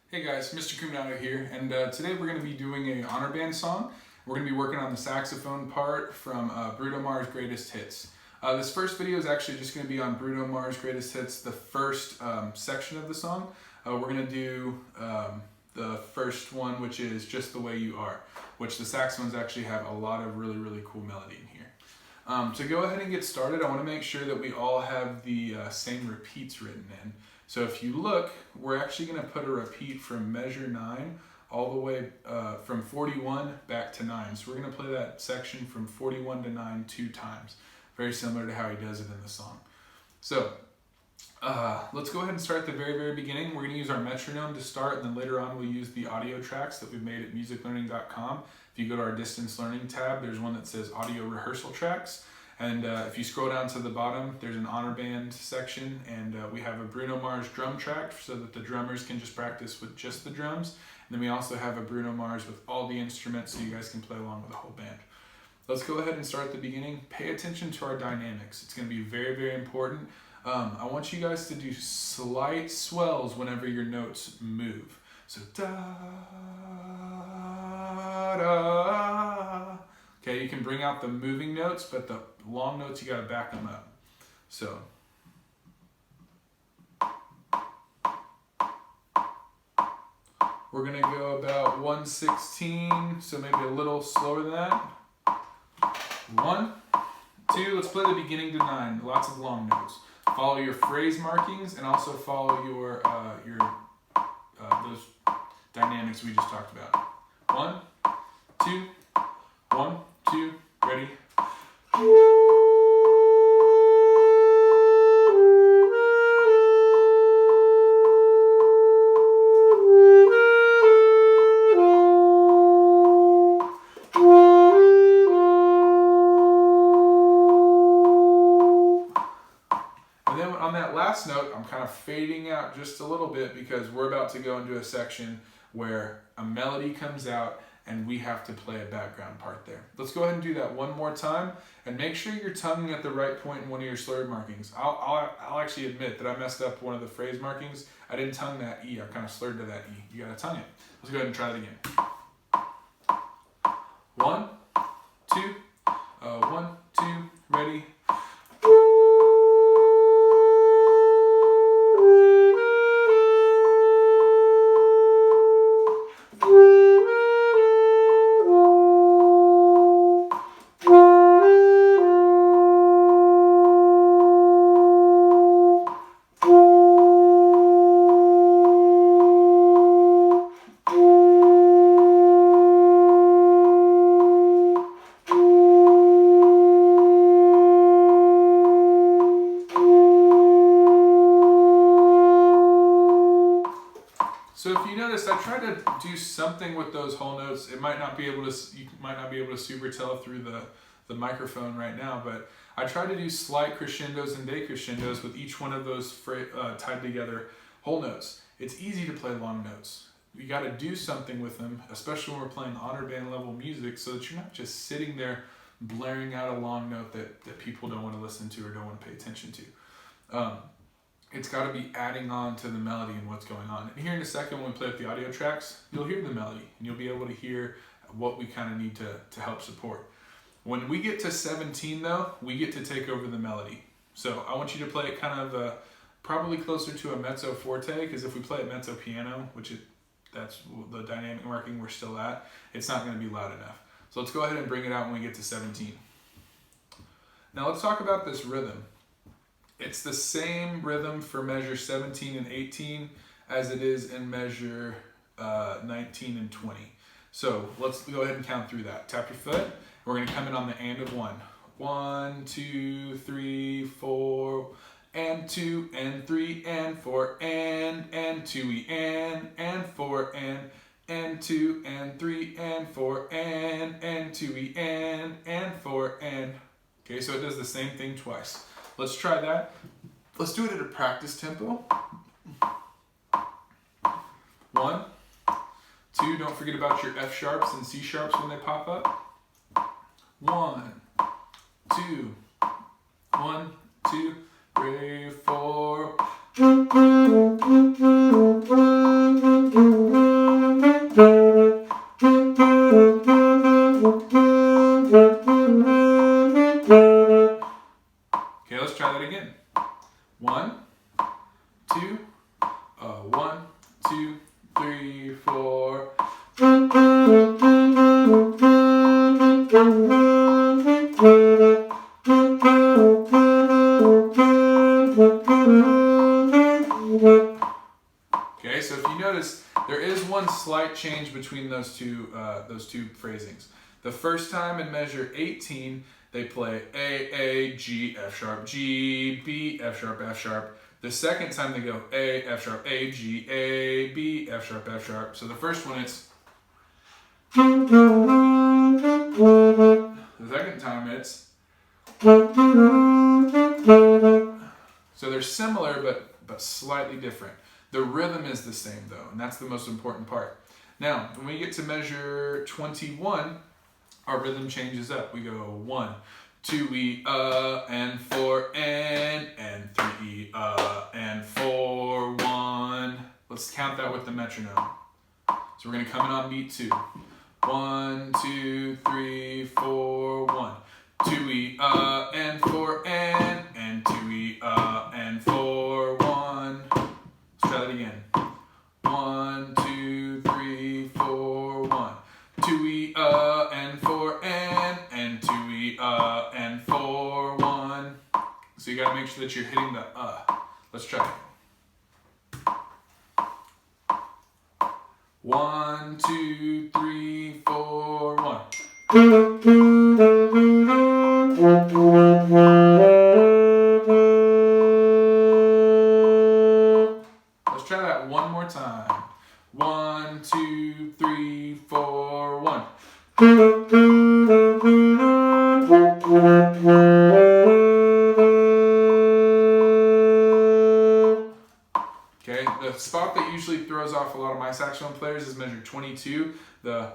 Hey guys, Mr. Kuminato here, and today we're going to be doing an honor band song. We're going to be working on the saxophone part from Bruno Mars' Greatest Hits. This first video is actually just going to be on Bruno Mars' Greatest Hits, the first section of the song. We're going to do the first one, which is Just the Way You Are, which the saxophones actually have a lot of really cool melody in here. To go ahead and get started, I want to make sure that we all have the same repeats written in. So if you look, we're actually going to put a repeat from measure 9 all the way from 41 back to 9. So we're going to play that section from 41 to 9 2 times. Very similar to how he does it in the song. So let's go ahead and start at the very beginning. We're going to use our metronome to start, and then later on we'll use the audio tracks that we've made at musiclearning.com. If you go to our distance learning tab, there's one that says audio rehearsal tracks. And if you scroll down to the bottom, there's an honor band section, and we have a Bruno Mars drum track so that the drummers can just practice with just the drums. And then we also have a Bruno Mars with all the instruments so you guys can play along with the whole band. Let's go ahead and start at the beginning. Pay attention to our dynamics. It's going to be very important. I want you guys to do slight swells whenever your notes move. So da da. Okay, you can bring out the moving notes, but the long notes, you got to back them up. So. We're going to go about 1/16, so maybe a little slower than that. 1, 2, let's play the beginning to 9, lots of long notes. Follow your phrase markings and also follow your those dynamics we just talked about. 1, 2, 1, 2, ready? And then on that last note, I'm kind of fading out just a little bit because we're about to go into a section where a melody comes out and we have to play a background part there. Let's go ahead and do that one more time, and make sure you're tonguing at the right point in one of your slurred markings. I'll actually admit that I messed up one of the phrase markings. I didn't tongue that E, I kind of slurred to that E. You gotta tongue it. Let's go ahead and try it again. 1, 2, 1, 2, ready? So if you notice, I tried to do something with those whole notes. It might not be able to, you might not be able to super tell through the microphone right now, but I tried to do slight crescendos and decrescendos with each one of those tied together whole notes. It's easy to play long notes. You got to do something with them, especially when we're playing honor band level music, so that you're not just sitting there blaring out a long note that people don't want to listen to or don't want to pay attention to. It's got to be adding on to the melody and what's going on. And here in a second, when we play up the audio tracks, you'll hear the melody and you'll be able to hear what we kind of need to help support. When we get to 17 though, we get to take over the melody. So I want you to play it kind of probably closer to a mezzo forte, because if we play it mezzo piano, that's the dynamic marking we're still at, it's not going to be loud enough. So let's go ahead and bring it out when we get to 17. Now let's talk about this rhythm. It's the same rhythm for measure 17 and 18 as it is in measure 19 and 20. So let's go ahead and count through that. Tap your foot. We're going to come in on the and of 1. 1, 2, 3, 4, and 2, and 3, and 4, and 2, and 4, and 2, and 3, and 4, and 2, and 4, and. Okay, so it does the same thing twice. Let's try that. Let's do it at a practice tempo. 1, 2, don't forget about your F sharps and C sharps when they pop up. 1, 2, 1, 2, 3, 4. 1, 2, 3, 4. Okay, so if you notice, there is one slight change between those two phrasings. The first time in measure 18, they play A, G, F sharp, G, B, F sharp, F sharp. The second time they go A, F sharp, A, G, A, B, F sharp, F sharp. So the first one it's. The second time it's. So they're similar but slightly different. The rhythm is the same though, and that's the most important part. Now, when we get to measure 21, our rhythm changes up. We go 1, 2 E, and 4 N, and 3 E, and 4, 1. Let's count that with the metronome. So we're gonna come in on beat 2. 1, 2, 3, 4, 1. 2 E, and 4 N, and 2 E, and 4, 1. Let's try that again. 1, 2, 3, 4, 1. 2 E, and 4 N, and 2 E, and 4, 1. So you gotta make sure that you're hitting the Let's try it. 1, 2, 3, 4, 1. Let's try that one more time. 1, 2, 3, 4, 1. Okay, the spot that usually throws off a lot of my saxophone players is measure 22. The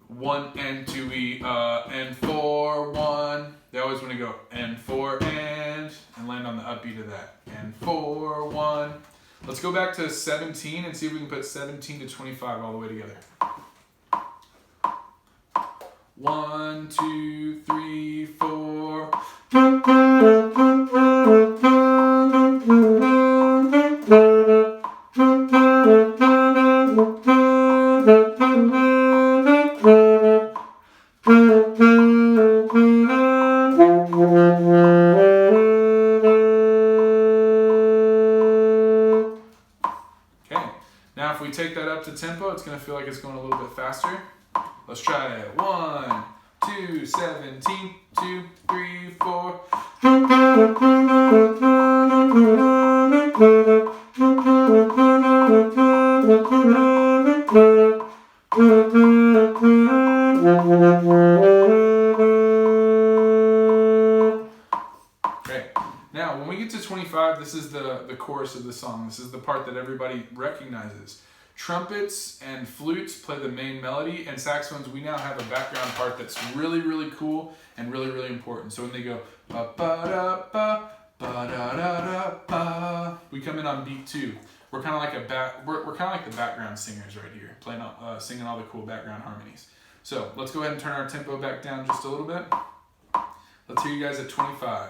1 and 2 E, and 4, 1. They always want to go and 4 and land on the upbeat of that. And 4, 1. Let's go back to 17 and see if we can put 17 to 25 all the way together. 1, 2, 3, 4. Now if we take that up to tempo, it's going to feel like it's going a little bit faster. Let's try it. 1, 2, 17, 2, 3, 4. Great. Now, when we get to 25, this is the chorus of the song. This is the part that everybody recognizes. Trumpets and flutes play the main melody, and saxophones, we now have a background part that's really, really cool and really, really important. So when they go ba ba da ba ba da da da ba, we come in on beat 2. We're kind of like we're kind of like the background singers right here, playing singing all the cool background harmonies. So let's go ahead and turn our tempo back down just a little bit. Let's hear you guys at 25.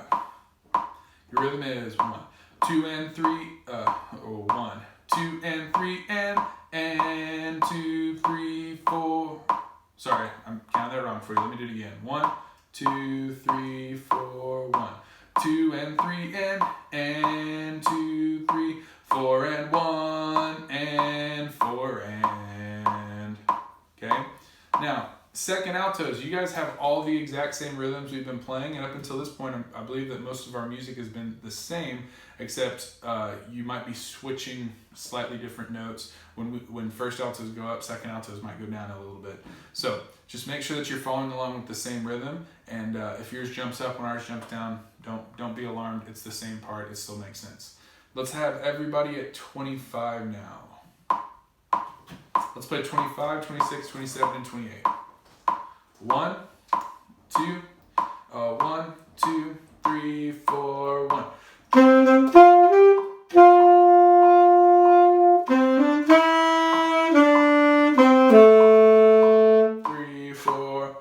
Your rhythm is 1, 2 and 3, 1, 2 and 3 and 2, 3, 4. Sorry, I'm counting that wrong for you. Let me do it again. 1, 2, 3, 4, 1, 2 and 3 and 2, 3, 4 and 1 and 4 and. Okay. Now, second altos, you guys have all the exact same rhythms we've been playing, and up until this point, I believe that most of our music has been the same, except you might be switching slightly different notes. When first altos go up, second altos might go down a little bit. So just make sure that you're following along with the same rhythm, and if yours jumps up when ours jumps down, don't be alarmed. It's the same part. It still makes sense. Let's have everybody at 25 now. Let's play 25, 26, 27, and 28. 1, 2, 1, 2, 3, 4, 1. 3, 4.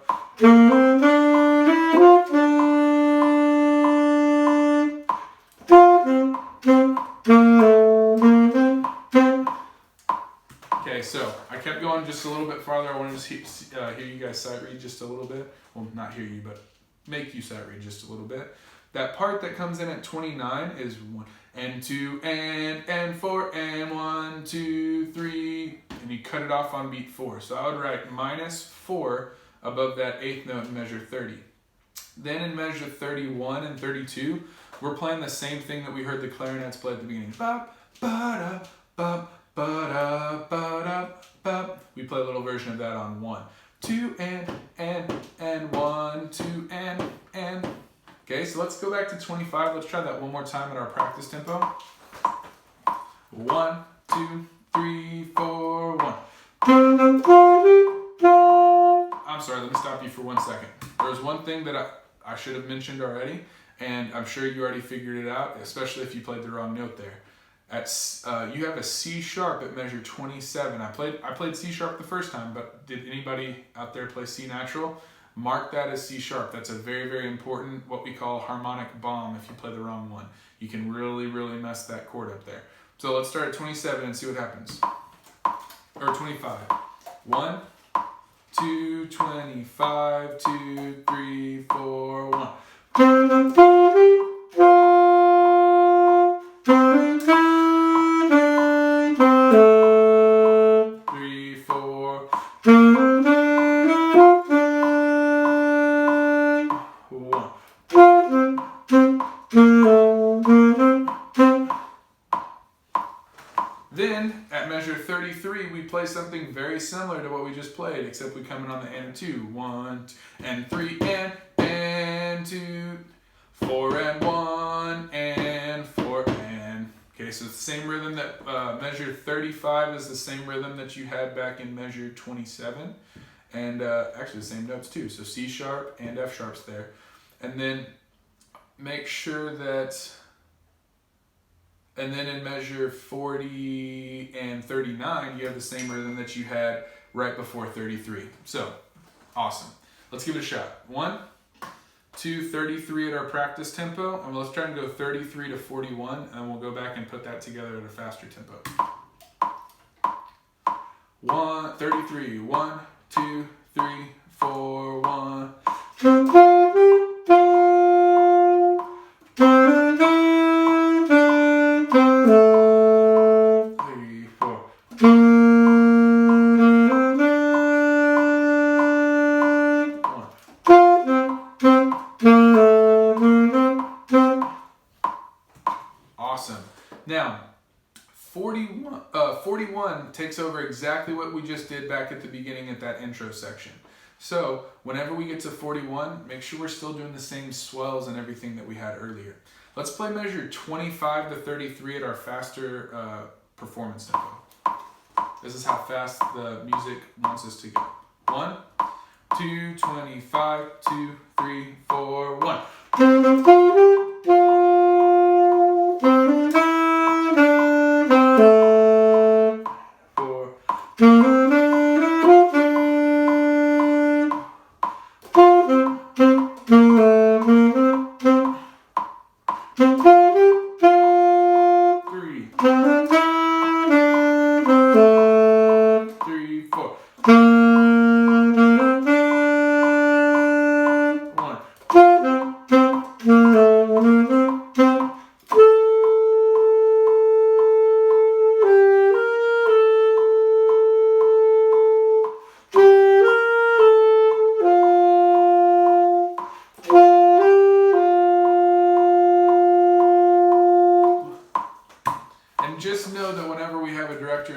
Okay, so I kept going just a little bit farther. I wanted to hear you guys sight read just a little bit. Well, not hear you, but make you sight read just a little bit. That part that comes in at 29 is 1 and 2 and 4 and 1, 2, 3, and you cut it off on beat 4. So I would write -4 above that 8th note in measure 30. Then in measure 31 and 32, we're playing the same thing that we heard the clarinets play at the beginning. Bop, ba-da, bop, ba-da, ba-da, bop. We play a little version of that on 1, 2 and 1, 2 and. Okay, so let's go back to 25. Let's try that one more time at our practice tempo. 1, 2, 3, 4, 1. I'm sorry, let me stop you for 1 second. There's one thing that I should have mentioned already, and I'm sure you already figured it out, especially if you played the wrong note there. You have a C sharp at measure 27. I played C sharp the first time, but did anybody out there play C natural? Mark that as C sharp. That's a very, very important, what we call harmonic bomb if you play the wrong one. You can really, really mess that chord up there. So let's start at 27 and see what happens. Or 25. 1, 2, 25, 2, 3, 4, 1. 3, 4. 1. Then, at measure 33, we play something very similar to what we just played, except we come in on the and 2. 1 and 3 and 2, 4 and 1 and 4 and. Okay, so it's the same rhythm that measure 35 is the same rhythm that you had back in measure 27. And actually the same notes too. So C sharp and F sharp's there. And then make sure that, and then in measure 40 and 39, you have the same rhythm that you had right before 33. So, awesome. Let's give it a shot. 1, 2, 33 at our practice tempo, and let's try and go 33 to 41, and we'll go back and put that together at a faster tempo. 33, 1, 2, 3, 4, 1. 3, 4. Awesome. Now, 41 takes over exactly what we just did back at the beginning at that intro section. So, whenever we get to 41, make sure we're still doing the same swells and everything that we had earlier. Let's play measure 25 to 33 at our faster performance tempo. This is how fast the music wants us to go. 1, 2, 25, 2, 3, 4, 1.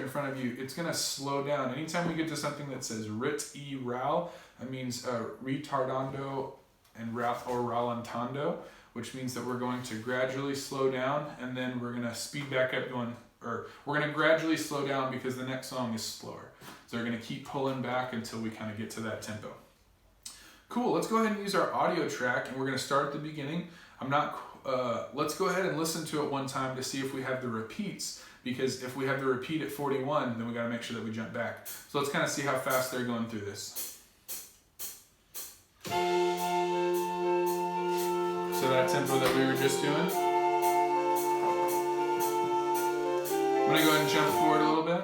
'Front of you, it's going to slow down. Anytime we get to something that says rit-e-ral, that means retardando and or rallentando, which means that we're going to gradually slow down, and then we're going to speed back up we're going to gradually slow down because the next song is slower. So we're going to keep pulling back until we kind of get to that tempo. Cool, let's go ahead and use our audio track, and we're going to start at the beginning. Let's go ahead and listen to it one time to see if we have the repeats. Because if we have the repeat at 41, then we got to make sure that we jump back. So let's kind of see how fast they're going through this. So that tempo that we were just doing. I'm going to go ahead and jump forward a little bit.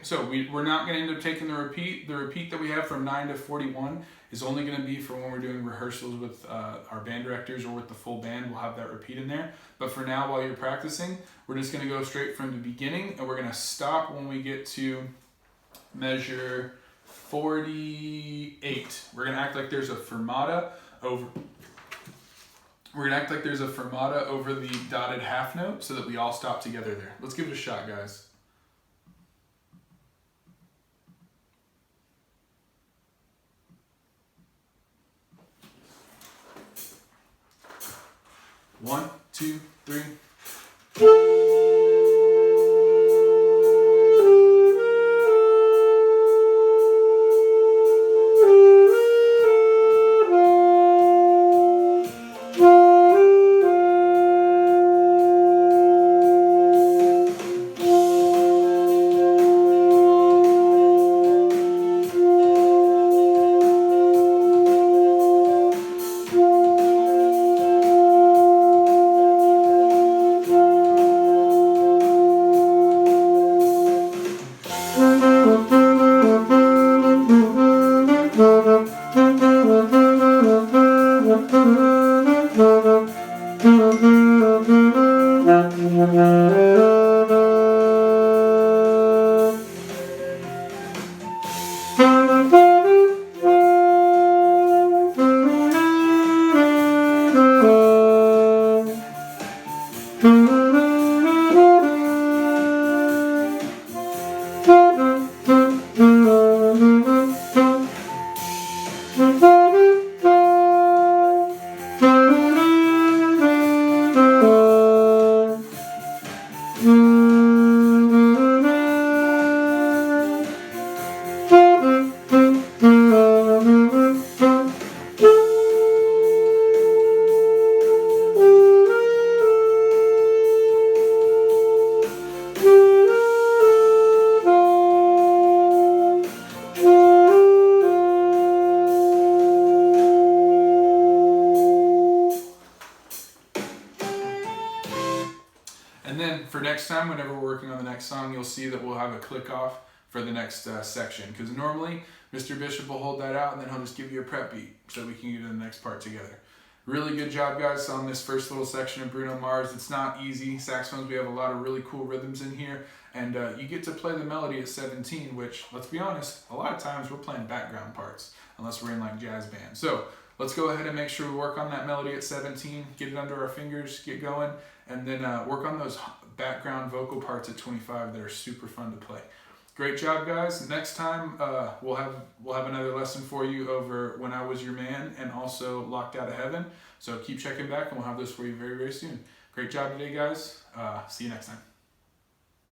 So we're not going to end up taking the repeat. The repeat that we have from 9 to 41 is only going to be for when we're doing rehearsals with our band directors or with the full band. We'll have that repeat in there. But for now, while you're practicing, we're just going to go straight from the beginning, and we're going to stop when we get to measure 48. We're going to act like there's a fermata over... We're going to act like there's a fermata over the dotted half note so that we all stop together there. Let's give it a shot, guys. One, two, three. And then for next time, whenever we're working on the next song, you'll see that we'll have a click off for the next section. Because normally, Mr. Bishop will hold that out and then he'll just give you a prep beat so we can get to the next part together. Really good job, guys, on this first little section of Bruno Mars. It's not easy. Saxophones, we have a lot of really cool rhythms in here. And you get to play the melody at 17, which, let's be honest, a lot of times we're playing background parts, unless we're in like jazz band. So let's go ahead and make sure we work on that melody at 17, get it under our fingers, get going, and then work on those background vocal parts at 25 that are super fun to play. Great job, guys. Next time we'll have another lesson for you over When I Was Your Man and also Locked Out of Heaven. So keep checking back and we'll have those for you very, very soon. Great job today, guys. See you next time.